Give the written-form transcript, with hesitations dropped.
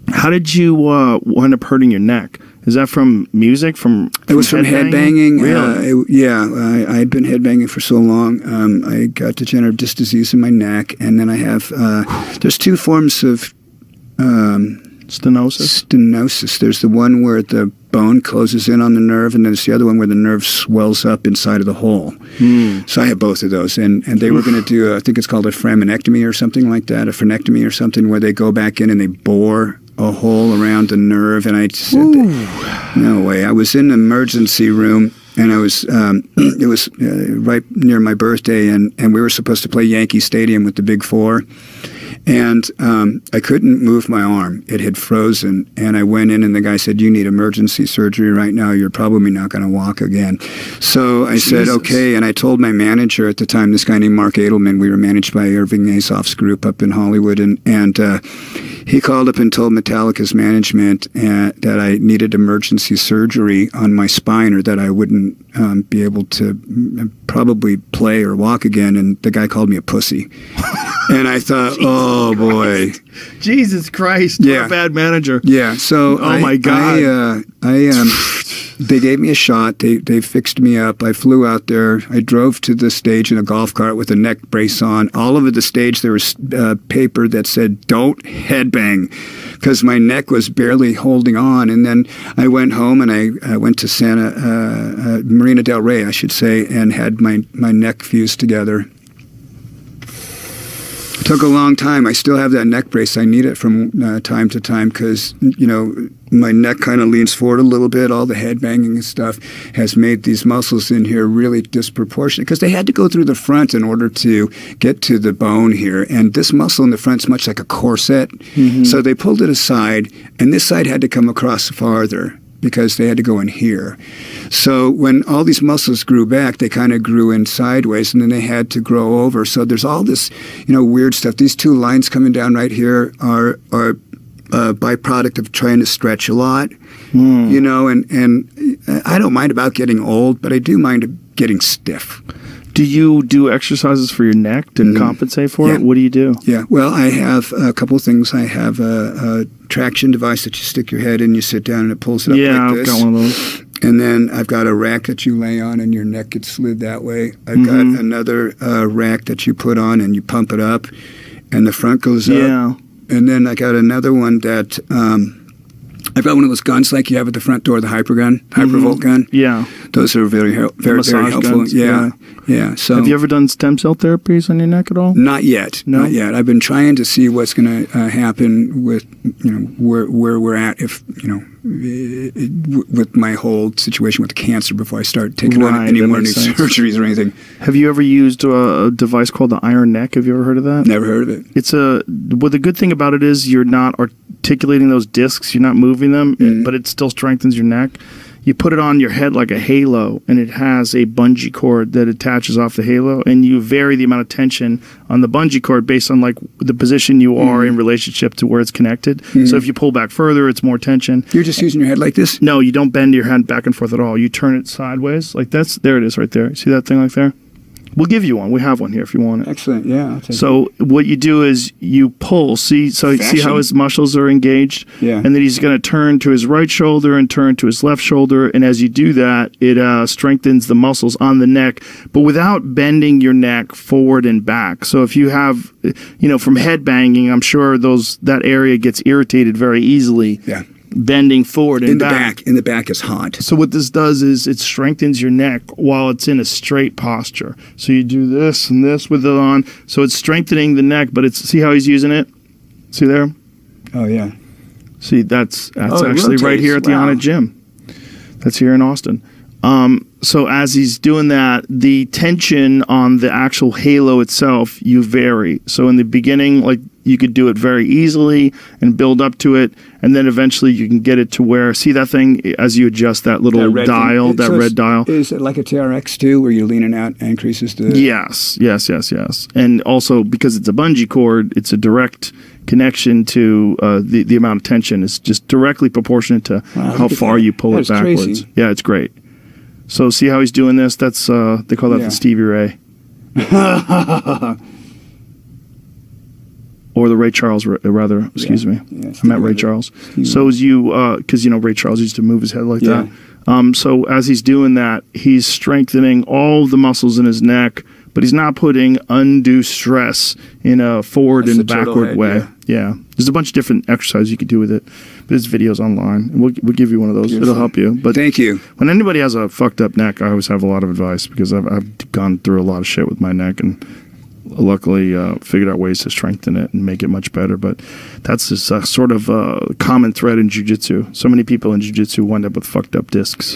How did you wind up hurting your neck? Is that from music? It was from headbanging. Really? Yeah, I had been headbanging for so long. I got degenerative disc disease in my neck, and then I have there's two forms of stenosis. Stenosis. There's the one where the bone closes in on the nerve, and then there's the other one where the nerve swells up inside of the hole. So I have both of those, and they were going to do, I think it's called a framinectomy or something like that, a frenectomy or something, where they go back in and they bore a hole around the nerve, and I said, no way. I was in the emergency room, and I was, it was right near my birthday, and we were supposed to play Yankee Stadium with the Big Four. And I couldn't move my arm. It had frozen. And I went in, and the guy said, you need emergency surgery right now. You're probably not going to walk again. So I said, okay. And I told my manager at the time, this guy named Mark Edelman, we were managed by Irving Azoff's group up in Hollywood. And he called up and told Metallica's management that I needed emergency surgery on my spine, or that I wouldn't be able to probably play or walk again. And the guy called me a pussy. And I thought, oh boy, Jesus Christ! What a bad manager. Yeah. So, my God, they gave me a shot. They fixed me up. I flew out there. I drove to the stage in a golf cart with a neck brace on. All over the stage there was paper that said, "Don't headbang," because my neck was barely holding on. And then I went home, and I went to Marina Del Rey, I should say, and had my neck fused together. It took a long time. I still have that neck brace. I need it from time to time because, you know, my neck kind of leans forward a little bit. All the headbanging and stuff has made these muscles in here really disproportionate because they had to go through the front in order to get to the bone here. And this muscle in the front is much like a corset. So they pulled it aside, and this side had to come across farther because they had to go in here. So when all these muscles grew back, they kind of grew in sideways, and then they had to grow over. So there's all this, you know, weird stuff. These two lines coming down right here are a byproduct of trying to stretch a lot, you know, and I don't mind about getting old, but I do mind getting stiff. Do you do exercises for your neck to compensate for it? What do you do? Yeah, well, I have a couple of things. I have a traction device that you stick your head in, you sit down, and it pulls it up like this. Yeah, I've got one of those. And then I've got a rack that you lay on, and your neck gets slid that way. I've got another rack that you put on, and you pump it up, and the front goes up. And then I got another one that I've got one of those guns like you have at the front door, the hypervolt gun. Yeah. Those are very helpful. Guns, yeah. So, have you ever done stem cell therapies on your neck at all? Not yet. No? Not yet. I've been trying to see what's going to happen with, you know, where we're at, if, you know, with my whole situation with the cancer before I start taking on any more new surgeries or anything. Have you ever used a device called the iron neck? Have you ever heard of that? Never heard of it. It's well, the good thing about it is you're not articulating those discs, you're not moving them, but it still strengthens your neck. You put it on your head like a halo, and it has a bungee cord that attaches off the halo, and you vary the amount of tension on the bungee cord based on like the position you are in relationship to where it's connected. So if you pull back further, it's more tension. You're just using your head like this? No, you don't bend your hand back and forth at all. You turn it sideways like that's there. It is right there. See that thing like there? We'll give you one. We have one here if you want it. Excellent. Yeah. I'll take it. What you do is you pull. See how his muscles are engaged? Yeah. And then he's going to turn to his right shoulder and turn to his left shoulder. And as you do that, it strengthens the muscles on the neck, but without bending your neck forward and back. So if you have, you know, from head banging, I'm sure that area gets irritated very easily. Yeah. Bending forward and back. In the back is hot. So what this does is it strengthens your neck while it's in a straight posture. So you do this and this with it on. So it's strengthening the neck, but see how he's using it? See there? Oh, yeah. See, that's actually right here at the Onnit Gym. That's here in Austin. So as he's doing that, the tension on the actual halo itself, you vary. So in the beginning, like, you could do it very easily and build up to it, and then eventually you can get it to where, see that thing as you adjust that little dial, that red dial? Is it like a TRX2 where you're leaning out and increases the... Yes. And also, because it's a bungee cord, it's a direct connection to the amount of tension. It's just directly proportionate to how far you pull it backwards. Crazy. Yeah, it's great. So see how he's doing this? That's they call that the Stevie Ray. Or the Ray Charles, rather, excuse me. Yeah, I meant Ray Charles. So as you, because, you know, Ray Charles used to move his head like that. So as he's doing that, he's strengthening all the muscles in his neck, but he's not putting undue stress in a forward and backward way. Yeah. There's a bunch of different exercises you could do with it, but there's videos online. We'll give you one of those. It'll help you. But thank you. When anybody has a fucked up neck, I always have a lot of advice because I've gone through a lot of shit with my neck and luckily figured out ways to strengthen it and make it much better. But that's this sort of common thread in jiu-jitsu. So many people in jiu-jitsu wind up with fucked up discs.